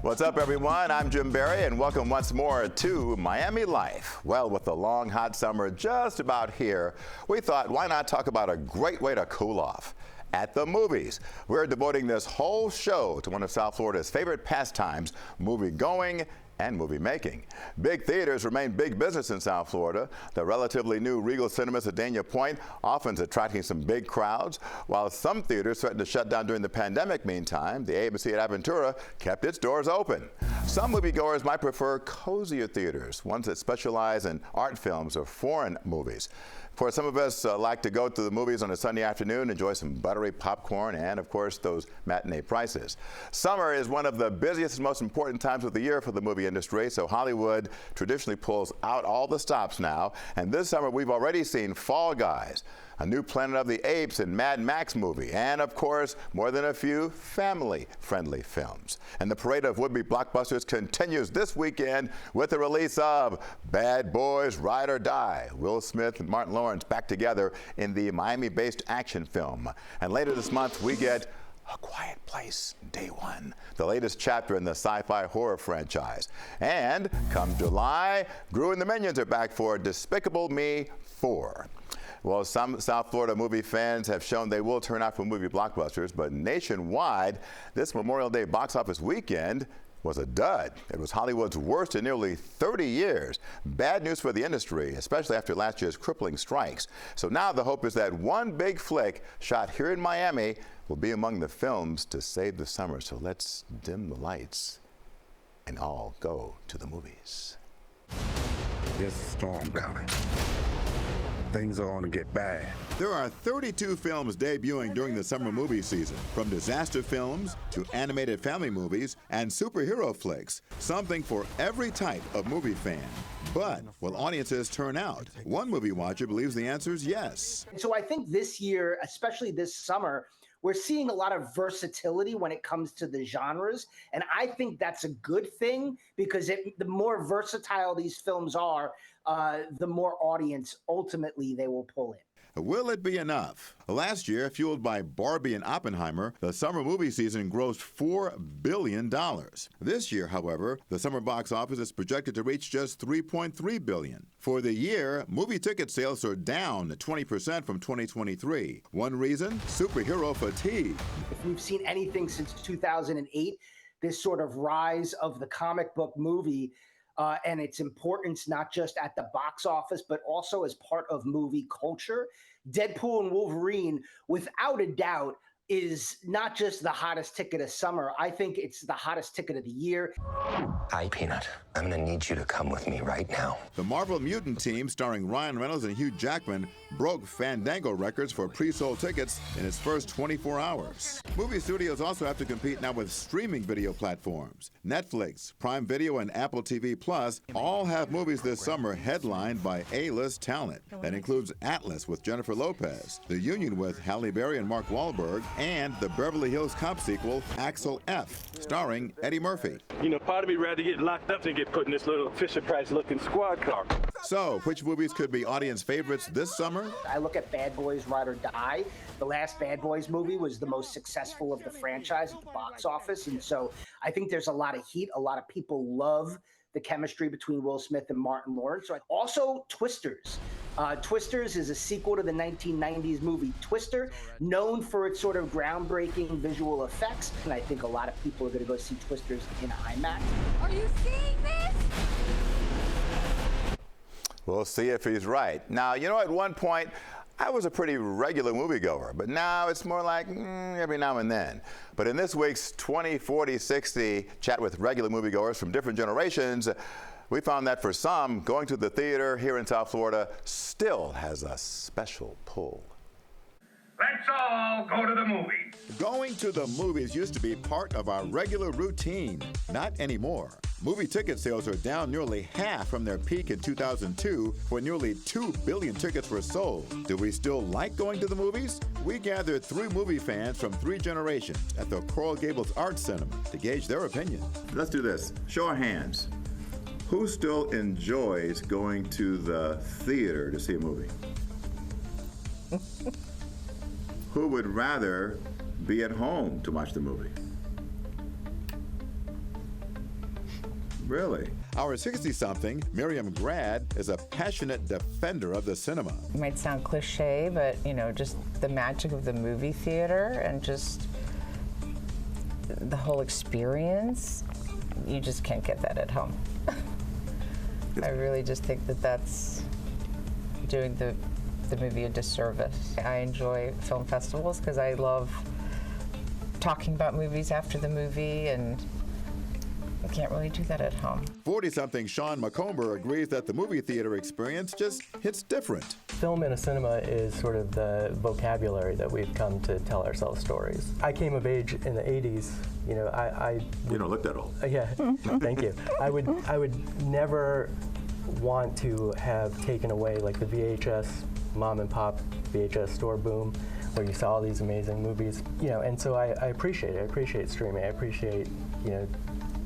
What's up, everyone? I'm Jim Barry, and welcome once more to Miami Life. Well, with the long, hot summer just about here, we thought, why not talk about a great way to cool off? At the movies. We're devoting this whole show to one of South Florida's favorite pastimes, movie going and movie making. Big theaters remain big business in South Florida. The relatively new Regal Cinemas at Dania Point often attracting some big crowds, while some theaters threatened to shut down during the pandemic. Meantime, the AMC at Aventura kept its doors open. Some moviegoers might prefer cozier theaters, ones that specialize in art films or foreign movies. For some of us like to go to the movies on a Sunday afternoon, enjoy some buttery popcorn, and of course those matinee prices. Summer is one of the busiest and most important times of the year for the movie industry, so Hollywood traditionally pulls out all the stops now. And this summer we've already seen Fall Guys, a new Planet of the Apes and Mad Max movie, and of course, more than a few family-friendly films. And the parade of would-be blockbusters continues this weekend with the release of Bad Boys Ride or Die. Will Smith and Martin Lawrence back together in the Miami-based action film. And later this month, we get A Quiet Place, Day One, the latest chapter in the sci-fi horror franchise. And come July, Gru and the Minions are back for Despicable Me 4. Well, some South Florida movie fans have shown they will turn out for movie blockbusters, but nationwide, this Memorial Day box office weekend was a dud. It was Hollywood's worst in nearly 30 years. Bad news for the industry, especially after last year's crippling strikes. So now the hope is that one big flick shot here in Miami will be among the films to save the summer. So let's dim the lights and all go to the movies. There's a storm coming. Things are going to get bad. There are 32 films debuting during the summer movie season, from disaster films to animated family movies and superhero flicks, something for every type of movie fan. But will audiences turn out? One movie watcher believes the answer is yes. So I think this year, especially this summer, we're seeing a lot of versatility when it comes to the genres. And I think that's a good thing, because the more versatile these films are, the more audience ultimately they will pull in. Will it be enough? Last year, fueled by Barbie and Oppenheimer, the summer movie season grossed $4 billion. This year, however, the summer box office is projected to reach just $3.3 billion. For the year, movie ticket sales are down 20% from 2023. One reason? Superhero fatigue. If we've seen anything since 2008, this sort of rise of the comic book movie and its importance, not just at the box office, but also as part of movie culture. Deadpool and Wolverine, without a doubt, is not just the hottest ticket of summer. I think it's the hottest ticket of the year. Hi, Peanut. I'm gonna need you to come with me right now. The Marvel Mutant team, starring Ryan Reynolds and Hugh Jackman, broke Fandango records for pre-sold tickets in its first 24 hours. Movie studios also have to compete now with streaming video platforms. Netflix, Prime Video, and Apple TV Plus all have movies this summer headlined by A-list talent. That includes Atlas with Jennifer Lopez, The Union with Halle Berry and Mark Wahlberg, and the Beverly Hills Cop sequel, Axel F., starring Eddie Murphy. You know, part of me rather get locked up than get put in this little Fisher-Price-looking squad car. So, which movies could be audience favorites this summer? I look at Bad Boys Ride or Die. The last Bad Boys movie was the most successful of the franchise at the box office, and so I think there's a lot of heat. A lot of people love the chemistry between Will Smith and Martin Lawrence. Also, Twisters. Twisters is a sequel to the 1990s movie Twister, known for its sort of groundbreaking visual effects. And I think a lot of people are going to go see Twisters in IMAX. Are you seeing this? We'll see if he's right. Now, you know, at one point, I was a pretty regular moviegoer, but now it's more like every now and then. But in this week's 20/40/60 chat with regular moviegoers from different generations, we found that for some, going to the theater here in South Florida still has a special pull. Let's all go to the movies. Going to the movies used to be part of our regular routine. Not anymore. Movie ticket sales are down nearly half from their peak in 2002, when nearly 2 billion tickets were sold. Do we still like going to the movies? We gathered 3 movie fans from 3 generations at the Coral Gables Arts Cinema to gauge their opinion. Let's do this. Show of hands. Who still enjoys going to the theater to see a movie? Who would rather be at home to watch the movie? Really? Our 60-something, Miriam Grad, is a passionate defender of the cinema. It might sound cliche, but just the magic of the movie theater and just the whole experience, you just can't get that at home. I really just think that that's doing the movie a disservice. I enjoy film festivals because I love talking about movies after the movie, and I can't really do that at home. 40-something Sean McComber agrees that the movie theater experience just hits different. Film in a cinema is sort of the vocabulary that we've come to tell ourselves stories. I came of age in the 80s. You don't look that old. Yeah, thank you. I would never want to have taken away like the VHS mom and pop VHS store boom, where you saw all these amazing movies. And so I appreciate it. I appreciate streaming. I appreciate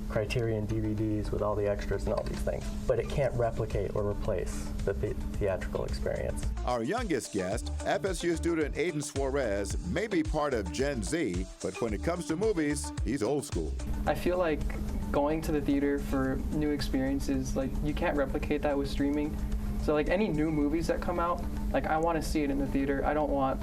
Criterion DVDs with all the extras and all these things, but it can't replicate or replace the theatrical experience. Our youngest guest, FSU student Aiden Suarez, may be part of Gen Z, but when it comes to movies, he's old school. I feel like going to the theater for new experiences, like you can't replicate that with streaming. So like any new movies that come out, like I want to see it in the theater. I don't want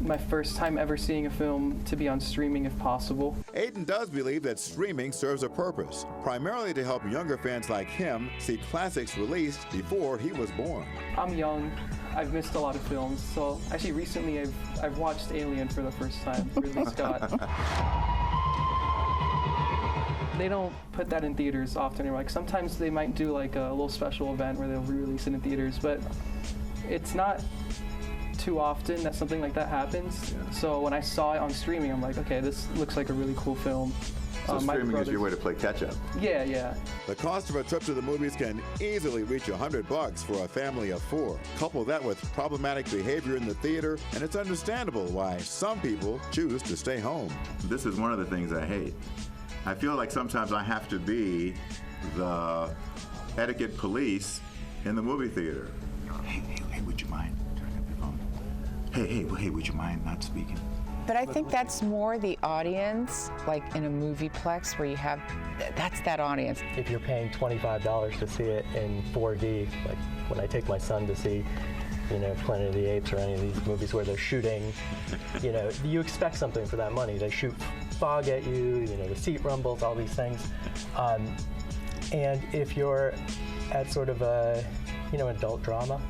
my first time ever seeing a film to be on streaming if possible. Aiden does believe that streaming serves a purpose, primarily to help younger fans like him see classics released before he was born. I'm young. I've missed a lot of films. So actually recently I've watched Alien for the first time, Ridley Scott. They don't put that in theaters often anymore. Like sometimes they might do like a little special event where they'll re-release it in theaters, but it's not too often that something like that happens. Yeah. So when I saw it on streaming, I'm like, okay, this looks like a really cool film. So streaming is your way to play catch-up. Yeah. The cost of a trip to the movies can easily reach $100 for a family of 4. Couple that with problematic behavior in the theater, and it's understandable why some people choose to stay home. This is one of the things I hate. I feel like sometimes I have to be the etiquette police in the movie theater. Hey, would you mind turning up your phone? Hey, would you mind not speaking? But I think that's more the audience, like in a movieplex where you have, that's that audience. If you're paying $25 to see it in 4D, like when I take my son to see, Planet of the Apes or any of these movies where they're shooting, you expect something for that money. They shoot fog at you, the seat rumbles, all these things. And if you're at sort of a, adult drama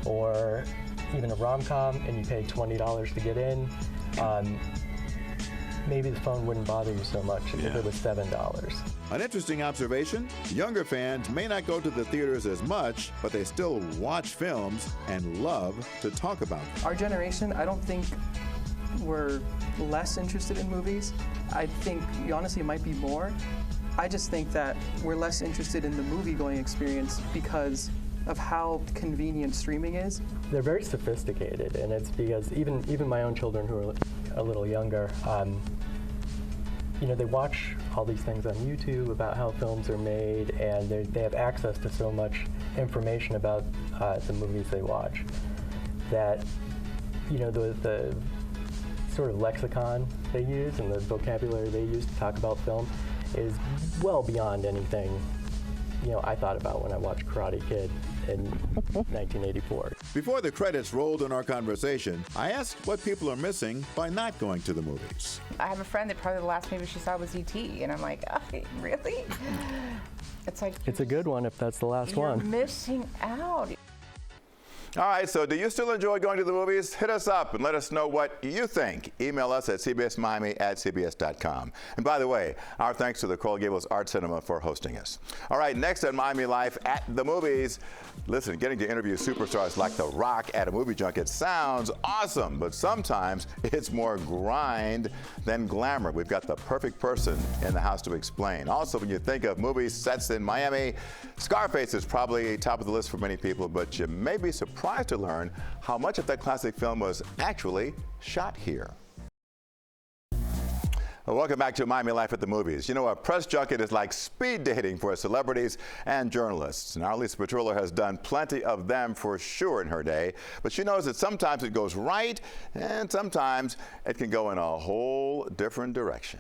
or even a rom-com and you pay $20 to get in, maybe the phone wouldn't bother you so much if it was $7. An interesting observation, younger fans may not go to the theaters as much, but they still watch films and love to talk about them. Our generation, I don't think we're less interested in movies. I think, honestly, it might be more. I just think that we're less interested in the movie-going experience because of how convenient streaming is. They're very sophisticated, and it's because even my own children who are a little younger, they watch all these things on YouTube about how films are made, and they have access to so much information about the movies they watch that, the sort of lexicon they use and the vocabulary they use to talk about film is well beyond anything I thought about when I watched Karate Kid in 1984. Before the credits rolled in our conversation, I asked what people are missing by not going to the movies. I have a friend that probably the last movie she saw was E.T., and I'm like, oh, really? It's like, it's a good one if that's the last one. You're missing out. All right, so do you still enjoy going to the movies? Hit us up and let us know what you think. Email us at cbsmiami@cbs.com. And by the way, our thanks to the Coral Gables Art Cinema for hosting us. All right, next on Miami Life at the movies. Listen, getting to interview superstars like The Rock at a movie junket sounds awesome, but sometimes it's more grind than glamour. We've got the perfect person in the house to explain. Also, when you think of movie sets in Miami, Scarface is probably top of the list for many people, but you may be surprised to learn how much of that classic film was actually shot here. Well, welcome back to Miami Life at the Movies. A press junket is like speed dating for celebrities and journalists. And our Lisa Petrillo has done plenty of them for sure in her day, but she knows that sometimes it goes right and sometimes it can go in a whole different direction.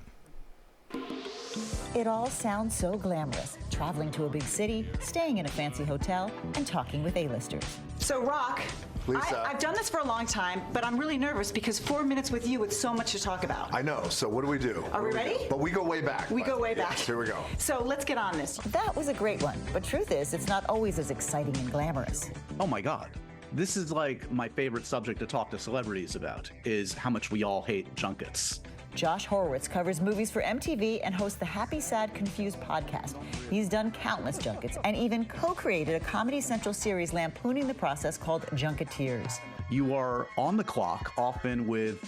It all sounds so glamorous. traveling to a big city, staying in a fancy hotel, and talking with A-listers. So, Rock, Lisa. I've done this for a long time, but I'm really nervous because 4 minutes with you with so much to talk about. I know, so what do we do? Are we ready? But we go way back. We go way back. Yes, here we go. So let's get on this. That was a great one, but truth is, it's not always as exciting and glamorous. Oh my God. This is like my favorite subject to talk to celebrities about, is how much we all hate junkets. Josh Horowitz covers movies for MTV and hosts the Happy, Sad, Confused podcast. He's done countless junkets and even co-created a Comedy Central series lampooning the process called Junketeers. You are on the clock, often with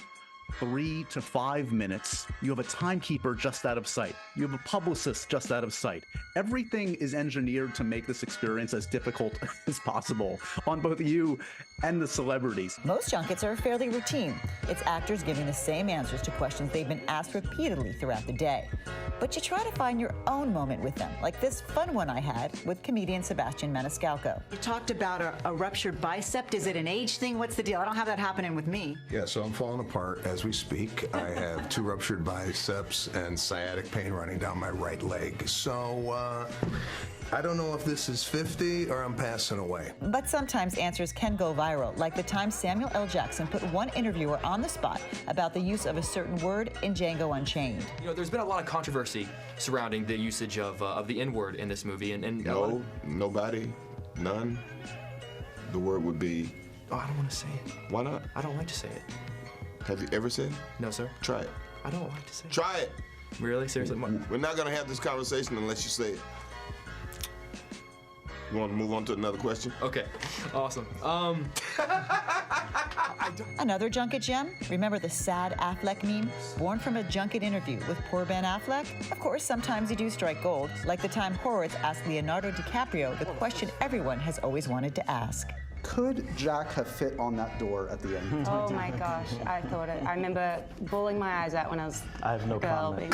3 to 5 minutes. You have a timekeeper just out of sight. You have a publicist just out of sight. Everything is engineered to make this experience as difficult as possible on both you and the celebrities. Most junkets are fairly routine. It's actors giving the same answers to questions they've been asked repeatedly throughout the day. But you try to find your own moment with them, like this fun one I had with comedian Sebastian Maniscalco. You talked about a ruptured bicep. Is it an age thing? What's the deal? I don't have that happening with me. Yeah, so I'm falling apart as we speak. I have 2 ruptured biceps and sciatic pain running down my right leg. So, I don't know if this is 50 or I'm passing away. But sometimes answers can go viral, like the time Samuel L. Jackson put one interviewer on the spot about the use of a certain word in Django Unchained. You know, there's been a lot of controversy surrounding the usage of the N-word in this movie, and no, nobody, none. The word would be. Oh, I don't want to say it. Why not? I don't like to say it. Have you ever said it? No, sir. Try it. I don't like to say it. Try it. Really? Seriously? We're not going to have this conversation unless you say it. You want to move on to another question? Okay. Awesome. Another junket gem? Remember the sad Affleck meme? Born from a junket interview with poor Ben Affleck? Of course, sometimes you do strike gold, like the time Horowitz asked Leonardo DiCaprio the question everyone has always wanted to ask. Could Jack have fit on that door at the end? Oh my gosh, I thought it. I remember bawling my eyes out when I was I have no a girl. comment.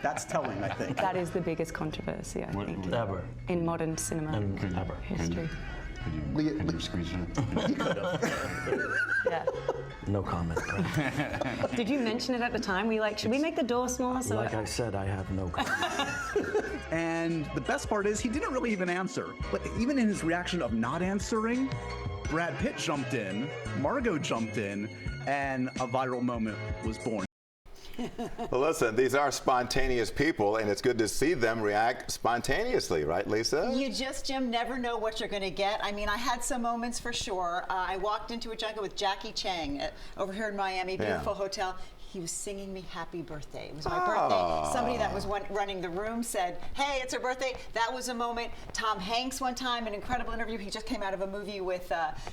That's telling, I think. That is the biggest controversy, I think. Ever. In modern cinema Ever. history. Could you squeeze it? He could have. Yeah. No comment. Did you mention it at the time? Were you like, should we make the door smaller? So Like I said, I have no comment. And the best part is he didn't really even answer. But even in his reaction of not answering, Brad Pitt jumped in, Margot jumped in, and a viral moment was born. Well, listen, these are spontaneous people, and it's good to see them react spontaneously, right, Lisa? You just, Jim, never know what you're going to get. I mean, I had some moments for sure. I walked into a junket with Jackie Chang over here in Miami, beautiful hotel. He was singing me happy birthday. It was my birthday. Somebody that was running the room said, hey, it's her birthday. That was a moment. Tom Hanks one time, an incredible interview. He just came out of a movie with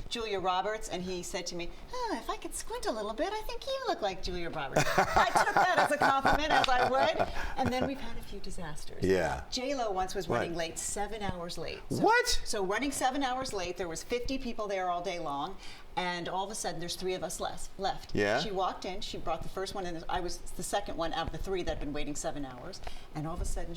Julia Roberts, and he said to me, if I could squint a little bit, I think you look like Julia Roberts. I took that as a compliment, as I would. And then we've had a few disasters. Yeah. J-Lo once was running late, 7 hours late. So, what? So running 7 hours late, there was 50 people there all day long. And all of a sudden, there's 3 of us left. Yeah. She walked in. She brought the first one, and I was the second one out of the 3 that had been waiting 7 hours. And all of a sudden,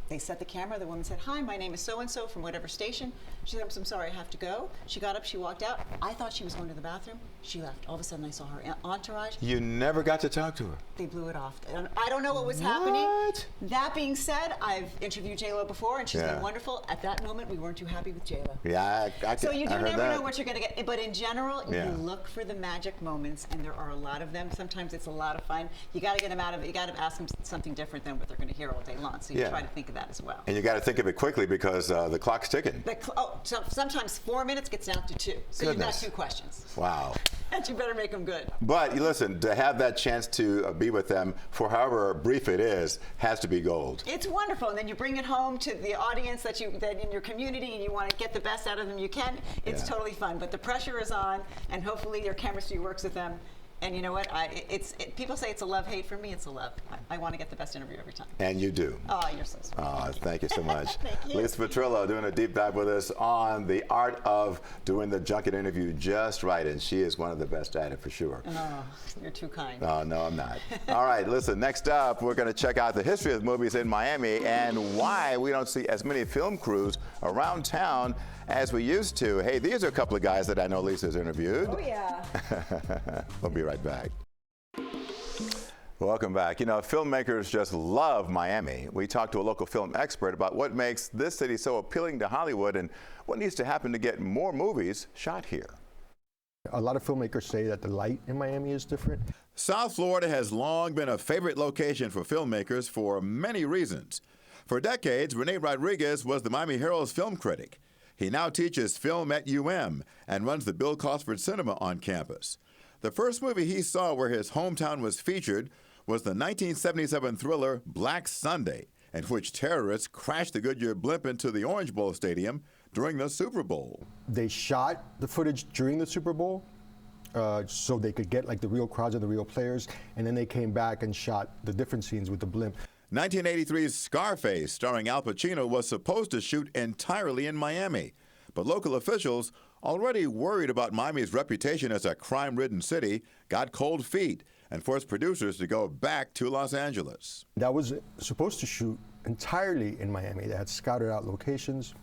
they set the camera. The woman said, hi, my name is so-and-so from whatever station. She said, I'm sorry, I have to go. She got up, she walked out. I thought she was going to the bathroom. She left. All of a sudden, I saw her entourage. You never got to talk to her. They blew it off. I don't know what was happening. That being said, I've interviewed J-Lo before, and she's been wonderful. At that moment, we weren't too happy with J-Lo. Yeah, So you do I heard never that. know what you're going to get. But in general, you look for the magic moments, and there are a lot of them. Sometimes it's a lot of fun. You got to get them out of it. You got to ask them something different than what they're going to hear all day long. So you try to think of that as well. And you got to think of it quickly because the clock's ticking. Sometimes 4 minutes gets down to 2. So you've got 2 questions. Wow. And you better make them good. But listen, to have that chance to be with them for however brief it is has to be gold. It's wonderful, and then you bring it home to the audience that in your community, and you want to get the best out of them you can. It's totally fun, but the pressure is on, and hopefully your chemistry works with them. And you know what? People say it's a love-hate. For me, it's a love. I want to get the best interview every time. And you do. Oh, you're so sweet. Oh, thank you so much. Thank you. Lisa Petrillo doing a deep dive with us on the art of doing the junket interview just right, and she is one of the best at it for sure. Oh, you're too kind. Oh, no, I'm not. All right, listen, next up, we're going to check out the history of movies in Miami and why we don't see as many film crews around town as we used to. Hey, these are a couple of guys that I know Lisa's interviewed. Oh, yeah. We'll be right back. Welcome back. You know, filmmakers just love Miami. We talked to a local film expert about what makes this city so appealing to Hollywood and what needs to happen to get more movies shot here. A lot of filmmakers say that the light in Miami is different. South Florida has long been a favorite location for filmmakers for many reasons. For decades, Rene Rodriguez was the Miami Herald's film critic. He now teaches film at UM and runs the Bill Cosford Cinema on campus. The first movie he saw where his hometown was featured was the 1977 thriller Black Sunday, in which terrorists crashed the Goodyear blimp into the Orange Bowl Stadium during the Super Bowl. They shot the footage during the Super Bowl so they could get like the real crowds of the real players, and then they came back and shot the different scenes with the blimp. 1983's Scarface, starring Al Pacino, was supposed to shoot entirely in Miami, but local officials, already worried about Miami's reputation as a crime-ridden city, got cold feet and forced producers to go back to Los Angeles. That was supposed to shoot entirely in Miami. They had scouted out locations.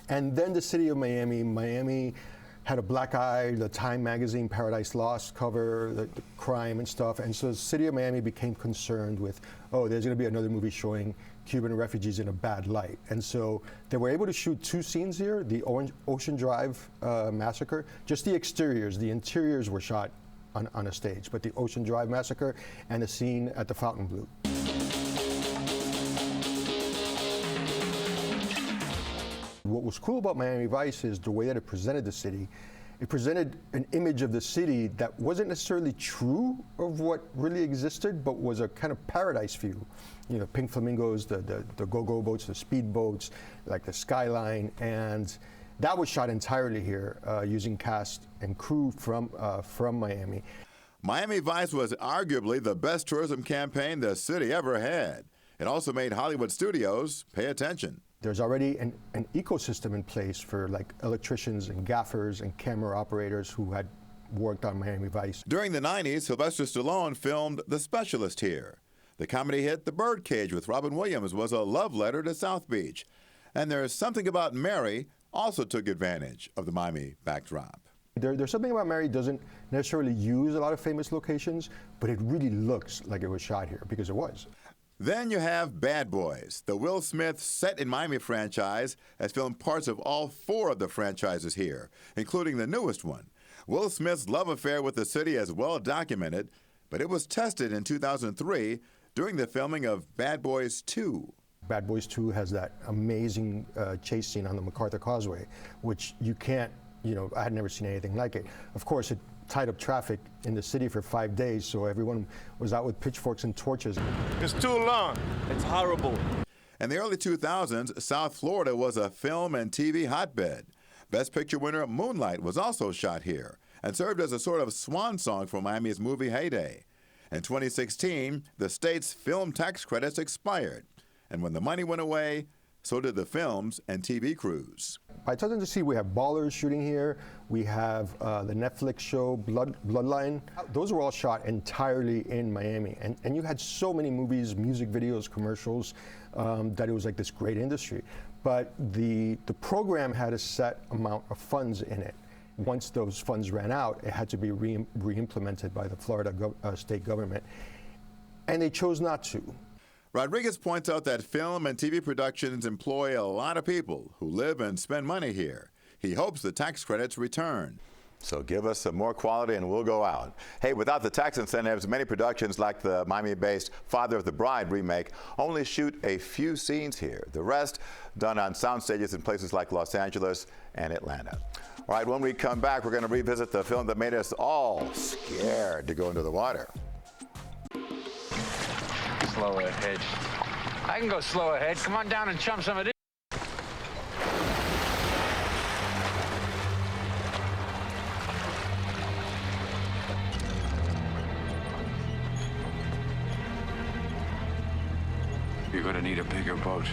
And then the city of Miami had a black eye, the Time magazine Paradise Lost cover, the crime and stuff. And so the city of Miami became concerned with, oh, there's going to be another movie showing Cuban refugees in a bad light. And so they were able to shoot 2 scenes here, the Ocean Drive massacre, just the exteriors. The interiors were shot on a stage, but the Ocean Drive massacre and the scene at the Fontainebleau. What was cool about Miami Vice is the way that it presented the city. It presented an image of the city that wasn't necessarily true of what really existed, but was a kind of paradise view. You know, pink flamingos, the go-go boats, the speedboats, like the skyline, and that was shot entirely here using cast and crew from Miami. Miami Vice was arguably the best tourism campaign the city ever had. It also made Hollywood studios pay attention. There's already an ecosystem in place for like electricians and gaffers and camera operators who had worked on Miami Vice. During the 90s, Sylvester Stallone filmed The Specialist here. The comedy hit The Birdcage with Robin Williams was a love letter to South Beach. And There's Something About Mary also took advantage of the Miami backdrop. There's something about Mary doesn't necessarily use a lot of famous locations, but it really looks like it was shot here, because it was. Then you have Bad Boys. The Will Smith Set in Miami franchise has filmed parts of all 4 of the franchises here, including the newest one. Will Smith's love affair with the city is well documented, but it was tested in 2003 during the filming of Bad Boys 2. Bad Boys 2 has that amazing chase scene on the MacArthur Causeway, which you can't, I had never seen anything like it. Of course, it tied up traffic in the city for 5 days, so everyone was out with pitchforks and torches. It's too long. It's horrible. In the early 2000s, South Florida was a film and TV hotbed. Best Picture winner Moonlight was also shot here and served as a sort of swan song for Miami's movie heyday. In 2016, the state's film tax credits expired, and when the money went away, so did the films and TV crews. By 2016, we have Ballers shooting here. We have the Netflix show Bloodline. Those were all shot entirely in Miami. And you had so many movies, music videos, commercials, that it was like this great industry. But the program had a set amount of funds in it. Once those funds ran out, it had to be re-implemented by the Florida state government. And they chose not to. Rodriguez points out that film and TV productions employ a lot of people who live and spend money here. He hopes the tax credits return. So give us some more quality and we'll go out. Hey, without the tax incentives, many productions like the Miami-based Father of the Bride remake only shoot a few scenes here. The rest done on sound stages in places like Los Angeles and Atlanta. All right, when we come back, we're going to revisit the film that made us all scared to go into the water. Slow ahead. I can go slow ahead. Come on down and chum some of this. You're going to need a bigger boat.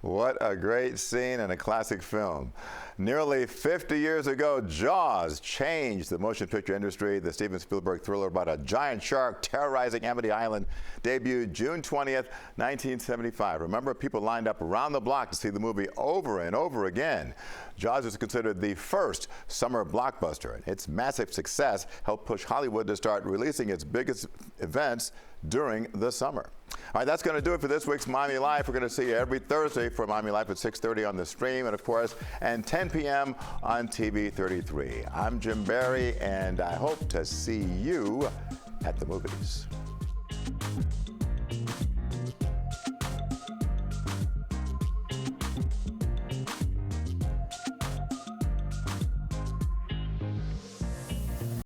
What a great scene and a classic film. Nearly 50 years ago, Jaws changed the motion picture industry. The Steven Spielberg thriller about a giant shark terrorizing Amity Island debuted June 20th, 1975. Remember, people lined up around the block to see the movie over and over again. Jaws is considered the first summer blockbuster, and its massive success helped push Hollywood to start releasing its biggest events during the summer. All right, that's going to do it for this week's Miami Life. We're going to see you every Thursday for Miami Life at 6:30 on the stream, and of course, and 10 p.m. on TV 33. I'm Jim Barry, and I hope to see you at the movies.